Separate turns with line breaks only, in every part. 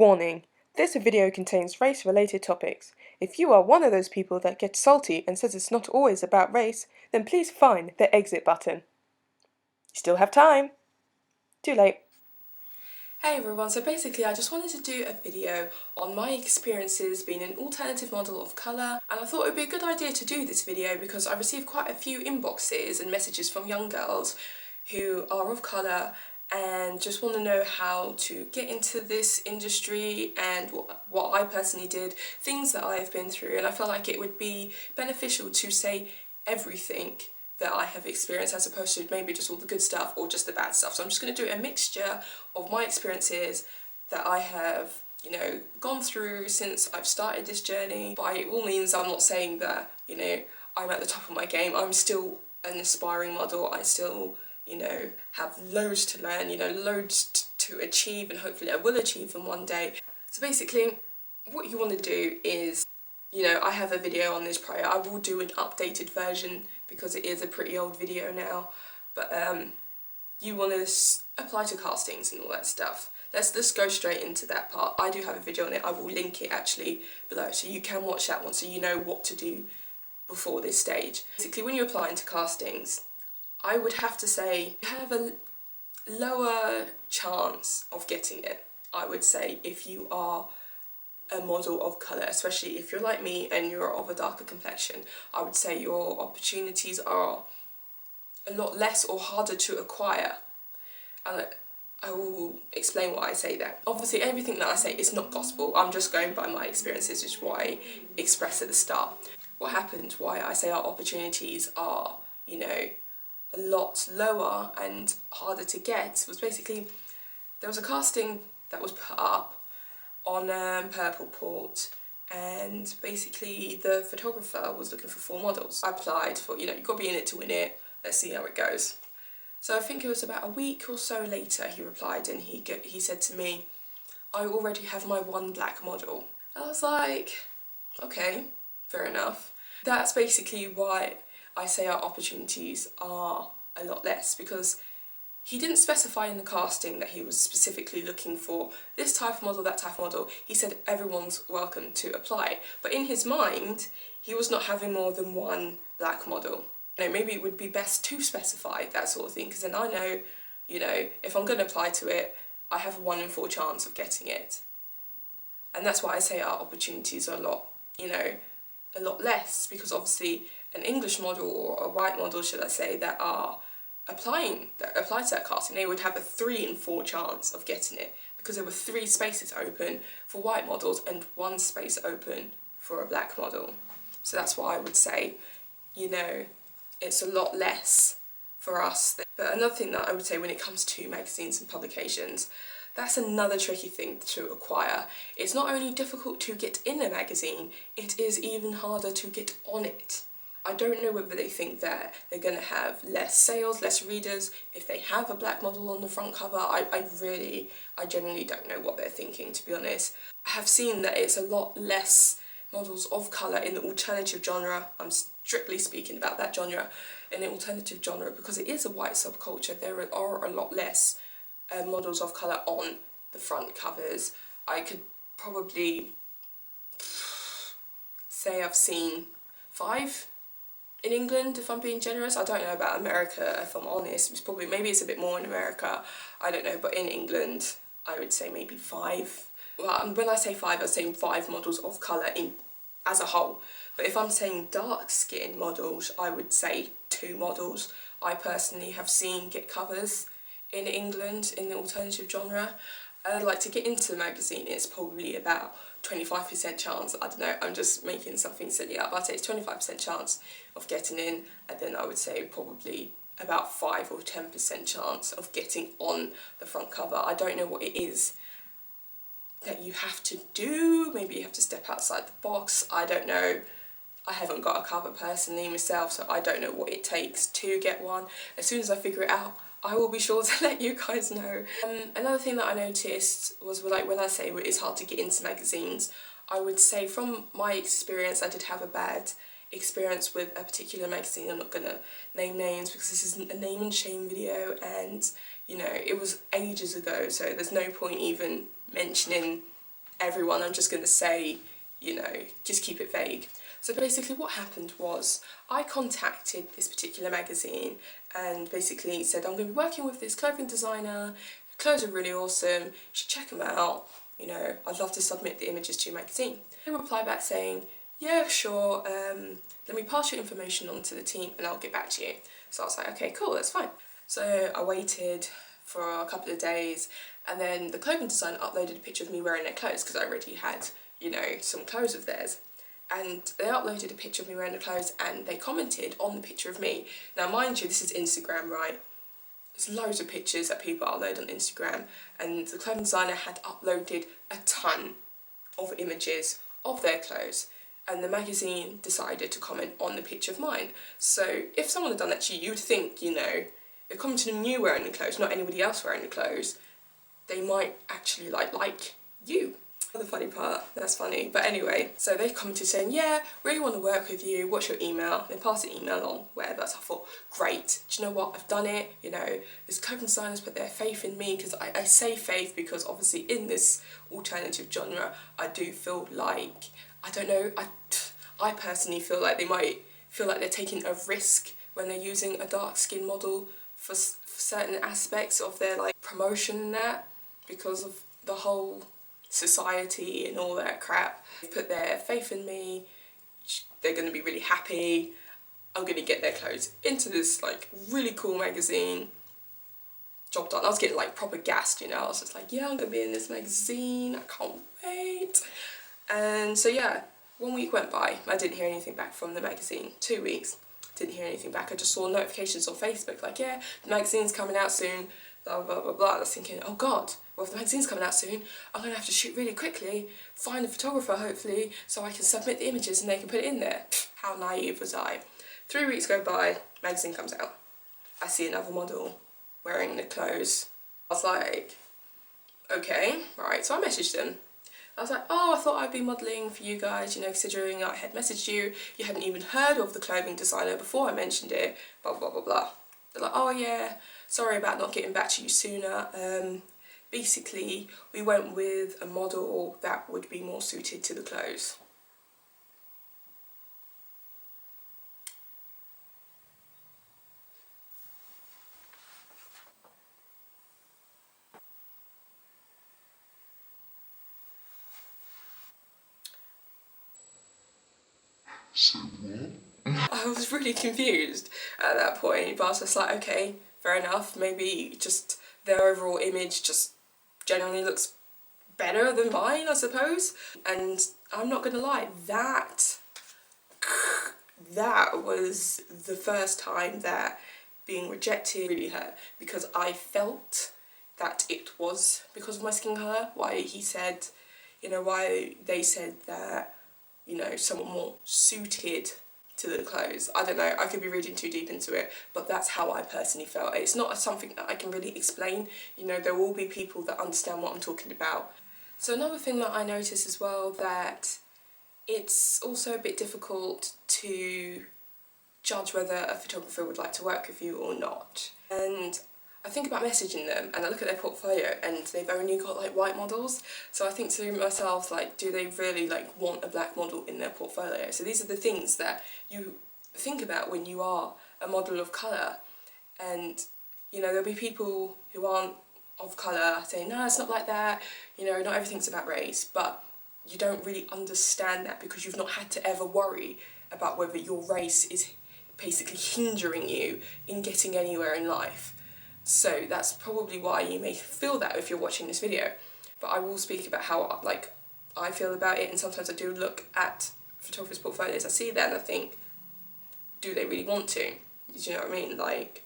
Warning: this video contains race-related topics. If you are one of those people that gets salty and says it's not always about race, then please find the exit button. You still have time. Too late.
Hey everyone, so basically I just wanted to do a video on my experiences being an alternative model of colour, and I thought it would be a good idea to do this video because I received quite a few inboxes and messages from young girls who are of colour and just want to know how to get into this industry and what I personally did, things that I've been through, and I felt like it would be beneficial to say everything that I have experienced as opposed to maybe just all the good stuff or just the bad stuff. So I'm just going to do a mixture of my experiences that I have, gone through since I've started this journey. By all means, I'm not saying that, I'm at the top of my game. I'm still an aspiring model. I still, have loads to learn, loads to achieve, and hopefully I will achieve them one day. So basically, what you want to do is, I have a video on this prior. I will do an updated version because it is a pretty old video now, but you want to apply to castings and all that stuff. Let's just go straight into that part. I do have a video on it. I will link it actually below so you can watch that one so you know what to do before this stage. Basically, when you apply into castings, I would have to say you have a lower chance of getting it, I would say, if you are a model of colour, especially if you're like me and you're of a darker complexion. I would say your opportunities are a lot less or harder to acquire, and I will explain why I say that. Obviously everything that I say is not gospel, I'm just going by my experiences, which is what I expressed at the start. What happened, why I say our opportunities are, a lot lower and harder to get, was basically there was a casting that was put up on Purple Port, and basically the photographer was looking for 4 models. I applied for, you've got to be in it to win it, let's see how it goes. So I think it was about a week or so later he replied, and he said to me, I already have my 1 black model. I was like, okay, fair enough. That's basically why I say our opportunities are a lot less, because he didn't specify in the casting that he was specifically looking for this type of model, that type of model. He said everyone's welcome to apply. But in his mind, he was not having more than 1 black model. Maybe it would be best to specify that sort of thing, because then I know, if I'm going to apply to it, I have a 1 in 4 chance of getting it. And that's why I say our opportunities are a lot less, because obviously an English model or a white model, should I say, that apply to that casting, they would have a 3 in 4 chance of getting it, because there were 3 spaces open for white models and 1 space open for a black model. So that's why I would say, it's a lot less for us. But another thing that I would say when it comes to magazines and publications, that's another tricky thing to acquire. It's not only difficult to get in a magazine, it is even harder to get on it. I don't know whether they think that they're going to have less sales, less readers, if they have a black model on the front cover. I genuinely don't know what they're thinking, to be honest. I have seen that it's a lot less models of colour in the alternative genre. I'm strictly speaking about that genre, in the alternative genre, because it is a white subculture. There are a lot less models of colour on the front covers. I could probably say I've seen 5 in England, if I'm being generous. I don't know about America, if I'm honest. Maybe it's a bit more in America, I don't know, but in England I would say maybe 5. Well, when I say 5, I'm saying 5 models of colour as a whole. But if I'm saying dark skin models, I would say 2 models I personally have seen get covers in England in the alternative genre. Like, to get into the magazine, it's probably about 25% chance. I don't know, I'm just making something silly up. I'd say it's 25% chance of getting in, and then I would say probably about 5 or 10% chance of getting on the front cover. I don't know what it is that you have to do. Maybe you have to step outside the box. I don't know. I haven't got a cover personally myself, so I don't know what it takes to get one. As soon as I figure it out, I will be sure to let you guys know. Another thing that I noticed was, like, when I say it's hard to get into magazines, I would say from my experience, I did have a bad experience with a particular magazine. I'm not going to name names because this isn't a name and shame video, and it was ages ago, so there's no point even mentioning everyone, I'm just going to say, you know, just keep it vague. So basically what happened was I contacted this particular magazine and basically said, I'm going to be working with this clothing designer, clothes are really awesome, you should check them out, you know, I'd love to submit the images to your magazine. They replied back saying, yeah, sure, let me pass your information on to the team and I'll get back to you. So I was like, okay, cool, that's fine. So I waited for a couple of days, and then the clothing designer uploaded a picture of me wearing their clothes because I already had, you know, some clothes of theirs. And they uploaded a picture of me wearing the clothes and they commented on the picture of me. Now mind you, this is Instagram, right? There's loads of pictures that people upload on Instagram, and the clothing designer had uploaded a ton of images of their clothes, and the magazine decided to comment on the picture of mine. So if someone had done that to you, you'd think, you know, they're commenting on you wearing the clothes, not anybody else wearing the clothes, they might actually like you. The funny part, that's funny. But anyway, so they commented saying, yeah, really want to work with you, what's your email? They passed the email on, whatever. So I thought, great, do you know what, I've done it, you know, this clothing designers put their faith in me, because I say faith because obviously in this alternative genre, I do feel like, I don't know, I personally feel like they might feel like they're taking a risk when they're using a dark skin model for certain aspects of their like promotion and that, because of the whole society and all that crap. They've put their faith in me, they're going to be really happy, I'm going to get their clothes into this like really cool magazine. Job done. I was getting like proper gassed, you know, I was just like, yeah, I'm going to be in this magazine, I can't wait. And so yeah, 1 week went by, I didn't hear anything back from the magazine. 2 weeks, didn't hear anything back. I just saw notifications on Facebook like, yeah, the magazine's coming out soon, blah blah blah blah. I was thinking, oh god, well if the magazine's coming out soon, I'm gonna have to shoot really quickly, find a photographer hopefully, so I can submit the images and they can put it in there. How naive was I? 3 weeks go by, magazine comes out. I see another model wearing the clothes. I was like, okay, right, so I messaged them. I was like, oh, I thought I'd be modelling for you guys, you know, considering I had messaged you, you hadn't even heard of the clothing designer before I mentioned it, blah, blah, blah, blah. They're like, oh yeah, sorry about not getting back to you sooner. Basically, we went with a model that would be more suited to the clothes.
So what?
I was really confused at that point, but I was just like, okay, fair enough, maybe just their overall image just generally looks better than mine, I suppose. And I'm not gonna lie, that was the first time that being rejected really hurt, because I felt that it was because of my skin colour, why he said, you know, why they said that, you know, someone more suited to the clothes. I don't know, I could be reading too deep into it, but that's how I personally felt. It's not something that I can really explain, you know, there will be people that understand what I'm talking about. So another thing that I noticed as well, that it's also a bit difficult to judge whether a photographer would like to work with you or not. And I think about messaging them and I look at their portfolio and they've only got like white models. So I think to myself, like, do they really like want a black model in their portfolio? So these are the things that you think about when you are a model of colour. And, you know, there'll be people who aren't of colour saying, no, it's not like that, you know, not everything's about race, but you don't really understand that because you've not had to ever worry about whether your race is basically hindering you in getting anywhere in life. So that's probably why you may feel that if you're watching this video. But I will speak about how like I feel about it, and sometimes I do look at photographers' portfolios, I see that and I think, do they really want to? Do you know what I mean? Like,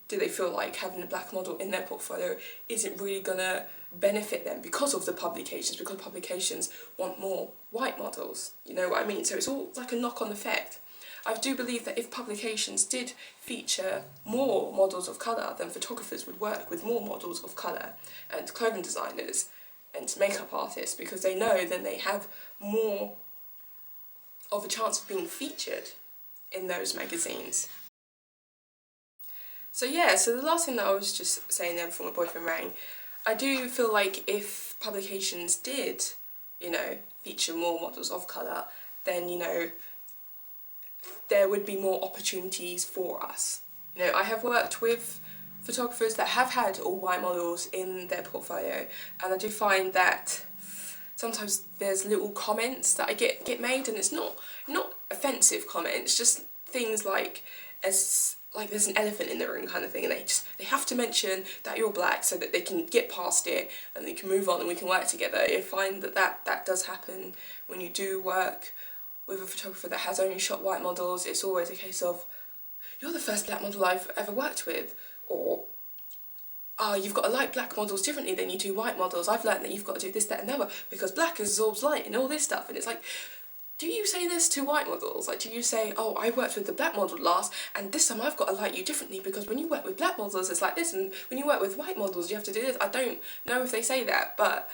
do they feel like having a black model in their portfolio isn't really gonna benefit them because of the publications, because publications want more white models, you know what I mean? So it's all like a knock-on effect. I do believe that if publications did feature more models of colour, then photographers would work with more models of colour, and clothing designers and makeup artists, because they know then they have more of a chance of being featured in those magazines. So yeah, so the last thing that I was just saying then before my boyfriend rang, I do feel like if publications did you know, feature more models of colour, then, you know, there would be more opportunities for us. You know, I have worked with photographers that have had all white models in their portfolio, and I do find that sometimes there's little comments that I get made, and it's not offensive comments, just things like, as like there's an elephant in the room kind of thing, and they have to mention that you're black so that they can get past it and they can move on and we can work together. I find that does happen when you do work with a photographer that has only shot white models. It's always a case of, you're the first black model I've ever worked with, or oh, you've got to like black models differently than you do white models. I've learned that you've got to do this, that and the other because black absorbs light and all this stuff. And it's like, do you say this to white models? Like, do you say, oh, I worked with the black model last and this time I've got to like you differently because when you work with black models it's like this, and when you work with white models you have to do this? I don't know if they say that, but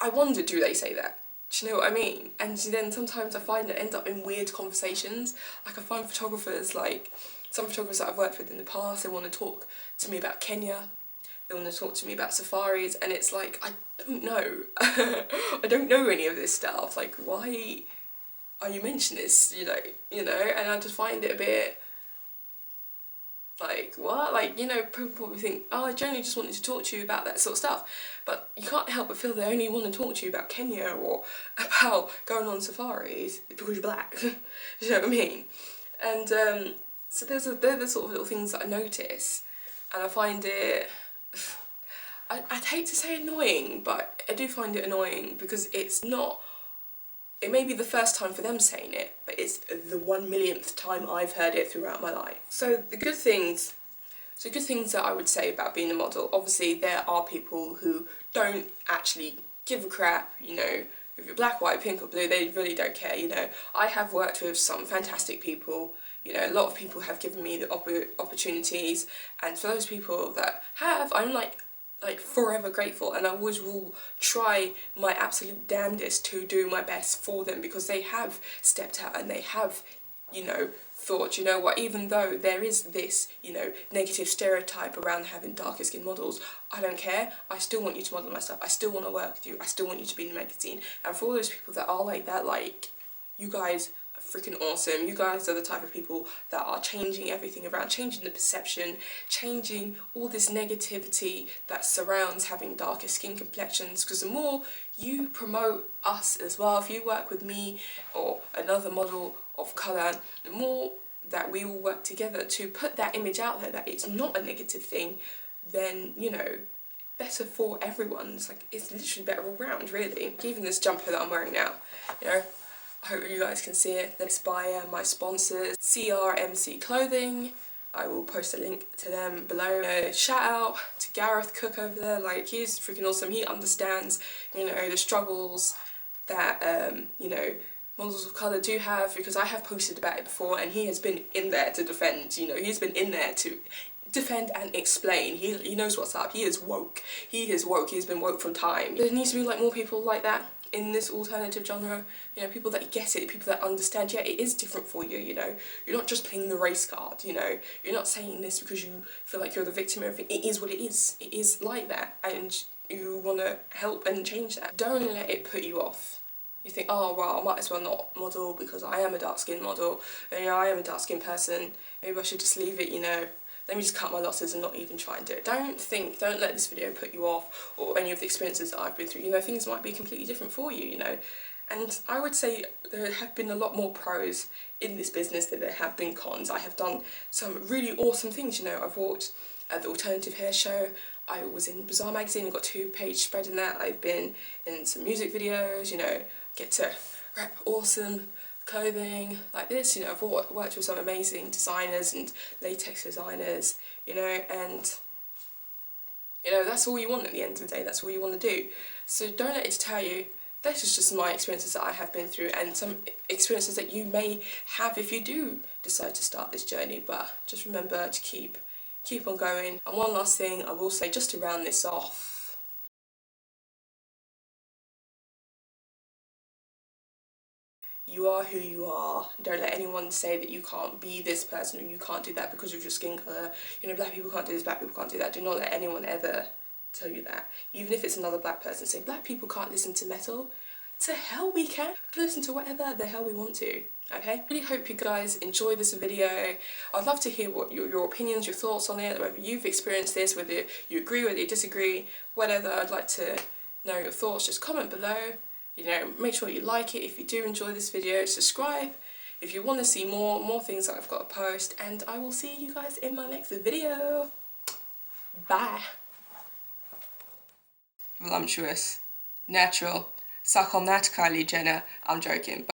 I wonder, do they say that? Do you know what I mean? And then sometimes I find it ends up in weird conversations. Like, I find photographers, like some photographers that I've worked with in the past, they want to talk to me about Kenya, they want to talk to me about safaris, and it's like, I don't know. I don't know any of this stuff. Like, why are you mentioning this, you know, and I just find it a bit like, what? Like, you know, people probably think, oh, I generally just wanted to talk to you about that sort of stuff, but you can't help but feel they only want to talk to you about Kenya or about going on safaris because you're black. You know what I mean? And so they're the sort of little things that I notice, and I find it, I'd hate to say annoying, but I do find it annoying because it's not, it may be the first time for them saying it, but it's the 1 millionth time I've heard it throughout my life. So the good things that I would say about being a model, obviously there are people who don't actually give a crap, you know, if you're black, white, pink or blue, they really don't care, you know. I have worked with some fantastic people, you know, a lot of people have given me the opportunities, and for those people that have, I'm like forever grateful, and I always will try my absolute damnedest to do my best for them because they have stepped out and they have, you know, thought, you know what, even though there is this, you know, negative stereotype around having darker skinned models, I don't care, I still want you to model my stuff, I still want to work with you, I still want you to be in the magazine. And for all those people that are like that, like, you guys are freaking awesome. You guys are the type of people that are changing everything around, changing the perception, changing all this negativity that surrounds having darker skin complexions, because the more you promote us as well, if you work with me or another model of colour, the more that we will work together to put that image out there that it's not a negative thing, then, you know, better for everyone. It's like, it's literally better all round, really. Even this jumper that I'm wearing now, you know, I hope you guys can see it. That's by my sponsors, CRMC Clothing. I will post a link to them below. Shout out to Gareth Cook over there, like, he's freaking awesome. He understands, you know, the struggles that, you know, models of colour do have, because I have posted about it before and he has been in there to defend, you know, he's been in there to defend and explain. He knows what's up. He is woke. He is woke. He's been woke from time. There needs to be like more people like that in this alternative genre, you know, people that get it, people that understand, yeah, it is different for you, you know, you're not just playing the race card, you know, you're not saying this because you feel like you're the victim of everything. It is what it is like that, and you want to help and change that. Don't let it put you off. You think, oh well, I might as well not model because I am a dark skinned model, and, you know, I am a dark skinned person, maybe I should just leave it, you know, let me just cut my losses and not even try and do it. Don't let this video put you off, or any of the experiences that I've been through. You know, things might be completely different for you, you know. And I would say there have been a lot more pros in this business than there have been cons. I have done some really awesome things, you know. I've walked at the Alternative Hair Show, I was in Bazaar magazine, I got 2-page spread in that, I've been in some music videos, you know, get to rep awesome clothing like this, you know. I've worked with some amazing designers and latex designers, you know, and, you know, that's all you want at the end of the day, that's all you want to do. So don't let it tell you. This is just my experiences that I have been through, and some experiences that you may have if you do decide to start this journey, but just remember to keep on going. And one last thing I will say, just to round this off, you are who you are. Don't let anyone say that you can't be this person or you can't do that because of your skin colour. You know, black people can't do this, black people can't do that. Do not let anyone ever tell you that. Even if it's another black person saying black people can't listen to metal, to hell we can. Listen to whatever the hell we want to. Okay, really hope you guys enjoy this video. I'd love to hear what your opinions, your thoughts on it, whether you've experienced this, whether you agree, whether you disagree, whatever. I'd like to know your thoughts. Just comment below. You know, make sure you like it if you do enjoy this video. Subscribe if you want to see more things that I've got to post, and I will see you guys in my next video. Bye. Voluptuous, natural, suck on that, Kylie Jenner. I'm joking.